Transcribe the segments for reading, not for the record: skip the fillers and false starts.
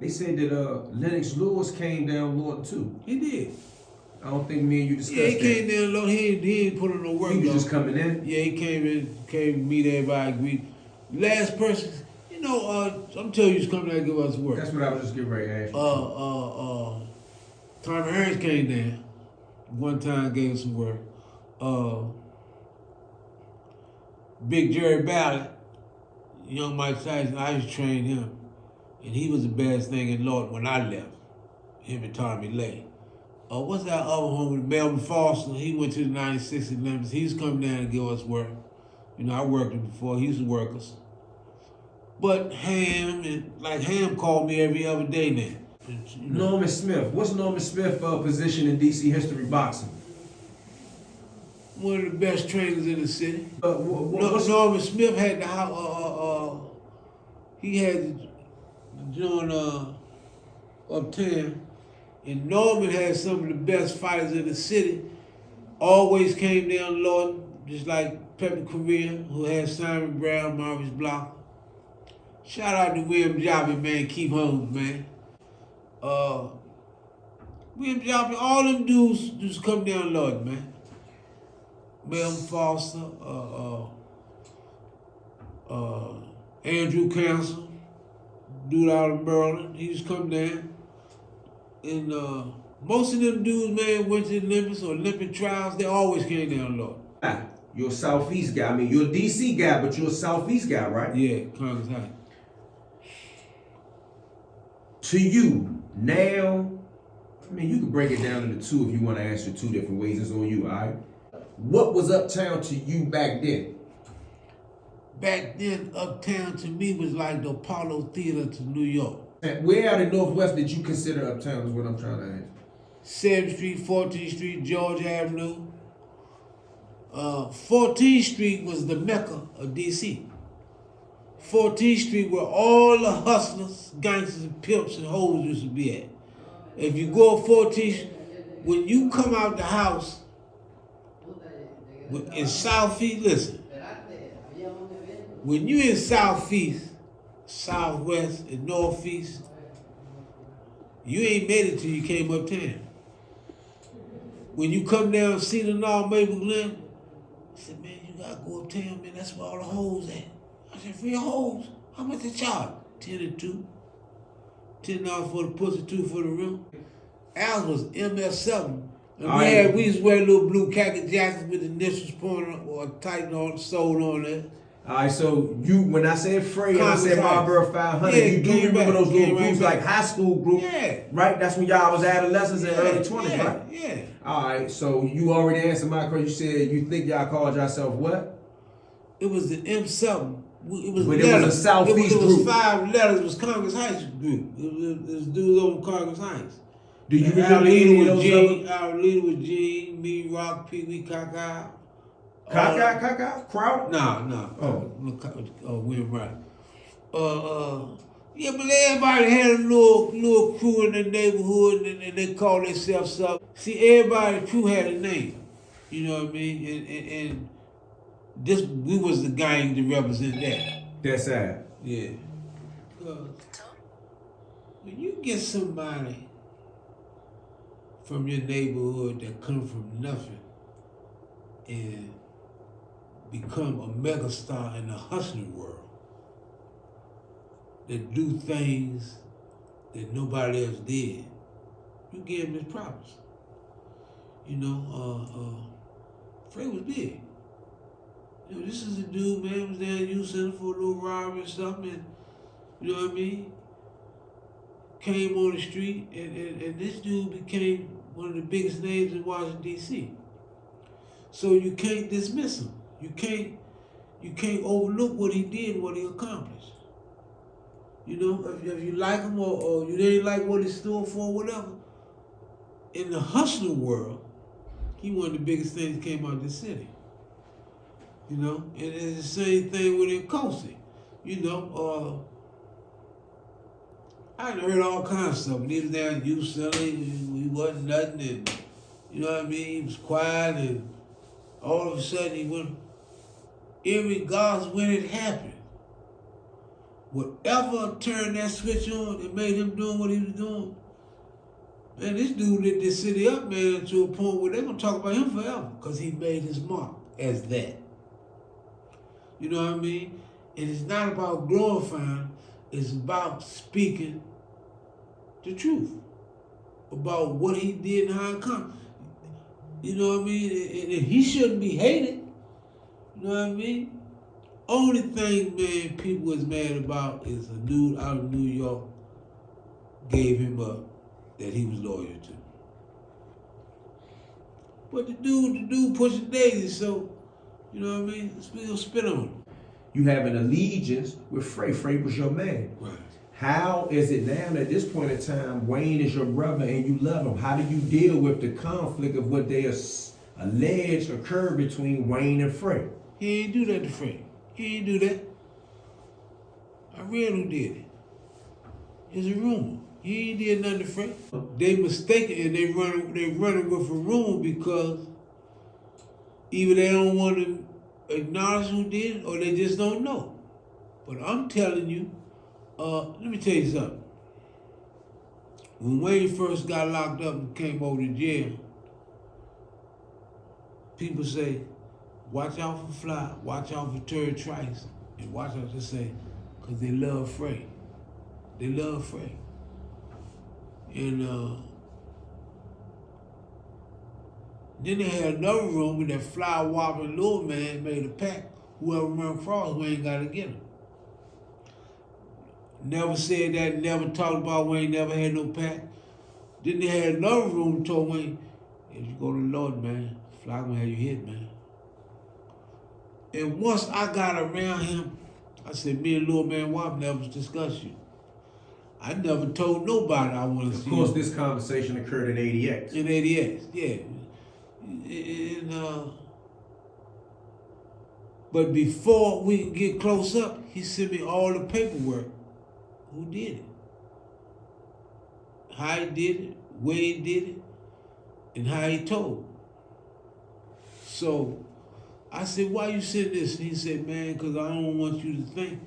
They said that Lennox Lewis came down Lord too. He did. I don't think me and you discussed Yeah, he that. came down low. He ain't put on no work. He was just coming in. Yeah, he came to meet everybody, agreed. Last person, I'm telling you, he's coming down to give us work. That's what I was just getting ready to ask you. Tommy Hearns came down one time, gave us some work. Big Jerry Ballard, young Mike Tyson, I used to train him, and he was the best thing in Lawton when I left. Him and Tommy Lay. What's that other homie, Melvin Foster? He went to the 96 Olympics. He's come down to give us work. I worked him before. He used to work us. But Ham called me every other day now. Norman Smith. What's Norman Smith's position in DC history boxing? One of the best trainers in the city. Norman Smith had he had the joint uptown. And Norman had some of the best fighters in the city. Always came down Lawton, just like Pepper Korea, who had Simon Brown, Maurice Block. Shout out to William Jobby, man. Keep home, man. William Jobby, all them dudes just come down Lawton, man. Melvin Foster, Andrew Council, dude out of Maryland, he just come down. And most of them dudes, man, went to the Olympics or Olympic trials. They always came down low. You're a Southeast guy. I mean, you're a DC guy, but you're a Southeast guy, right? Yeah, Congress High. To you, now, I mean, you can break it down into two if you want to answer two different ways. It's on you, all right? What was Uptown to you back then? Back then, Uptown to me was like the Apollo Theater to New York. Where out of Northwest did you consider Uptown is what I'm trying to ask. 7th Street, 14th Street, Georgia Avenue. 14th Street was the Mecca of D.C. 14th Street where all the hustlers, gangsters, and pimps and hoes used to be at. If you go up 14th, when you come out the house in Southeast, listen, when you in Southeast, Southwest, and Northeast, you ain't made it till you came uptown. When you come down Cedar Knoll, Maple Glen, I said, man, you gotta go uptown, man. That's where all the hoes at. I said, for your hoes, how much they charge? 10 and 2. $10 for the pussy, 2 for the room. Ours was MS7. And we used to wear little blue khaki jackets with the initials pointing or tighten on, sewed on there. All right, so you, when I said Frey and I said Marlboro 500, yeah, you do remember those little groups, like high school groups, yeah, right? That's when y'all was adolescents and early 20s, right? Yeah. All right, so you already answered my question. You said you think y'all called yourself what? It was the M7. It was but it was a Southeast group. It was 5 letters. It was Congress Heights group. It was dudes over Congress Heights. Do you remember any of those? Our leader was Gene, me, Rock, Pee Wee, Kaka. Kaka? Crowd? No. William Wright. Yeah, but everybody had a little crew in the neighborhood and they called themselves up. See, everybody's crew had a name. You know what I mean? And this, we was the gang to represent that. That's sad. Yeah. Because when you get somebody from your neighborhood that come from nothing and become a megastar in the hustling world, that do things that nobody else did, you give him his props. Frey was big. This is a dude, man, was there in youth center for a little robbery and stuff, and you know what I mean? Came on the street, and this dude became one of the biggest names in Washington, D.C. So you can't dismiss him. You can't overlook what he did, what he accomplished. If you like him or you didn't like what he stood for, whatever. In the hustling world, he one of the biggest things that came out of the city. And it's the same thing with Nkosi. I done heard all kinds of stuff. When he was down in youth center, he wasn't nothing, and you know what I mean? He was quiet, and all of a sudden he went, irregardless when it happened. whatever turned that switch on that made him doing what he was doing, man, this dude lit this city up, man, to a point where they're going to talk about him forever because he made his mark as that. You know what I mean? And it's not about glorifying, it's about speaking the truth about what he did and how it come. You know what I mean? And he shouldn't be hated. You know what I mean? Only thing, man, people is mad about is a dude out of New York gave him up that he was loyal to. But the dude pushing daisy, so, you know what I mean? We gonna spit on him. You have an allegiance with Frey. Frey was your man. Right. How is it now at this point in time, Wayne is your brother and you love him? How do you deal with the conflict of what they allege occurred between Wayne and Frey? He ain't do that to Frey. He ain't do that. I read who did it. It's a rumor. He ain't did nothing to Frey. They mistaken and they running with a rumor because either they don't want to acknowledge who did it or they just don't know. But I'm telling you, let me tell you something. When Wayne first got locked up and came over to jail, people say, watch out for Fly, watch out for Terry Trice, and watch out to say, because they love Frey. They love Frey. And then they had another rumor that Fly, Wop, and Lil Man made a pact. Whoever run across, Wayne got to get him. Never said that, never talked about Wayne, never had no pact. Then they had another rumor told Wayne, if you go to the Lord, man, Fly gonna have you hit, man. And once I got around him, I said, me and Lil Man Wop never discussed you. I never told nobody I wanted to see you. Of course, you. this conversation occurred in 80X. In 80X, yeah. And, but before we could get close up, he sent me all the paperwork. Who did it? How he did it, where he did it, and how he told. So I said, why you send this? And he said, man, because I don't want you to think.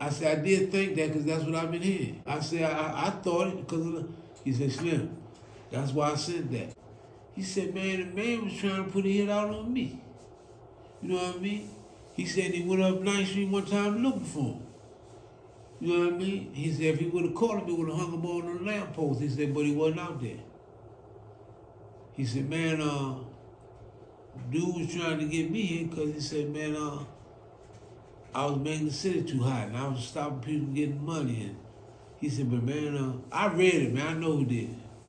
I said, I did think that because that's what I've been hearing. I said, I thought it because of the... He said, Slim, that's why I sent that. He said, man, the man was trying to put a hit out on me. You know what I mean? He said he went up 9th Street one time looking for him. You know what I mean? He said if he would have caught him, he would have hung him on the lamppost. He said, but he wasn't out there. He said, man, dude was trying to get me here because he said, man, I was making the city too hot and I was stopping people getting money. And he said, but man, I read it, man. I know who did it.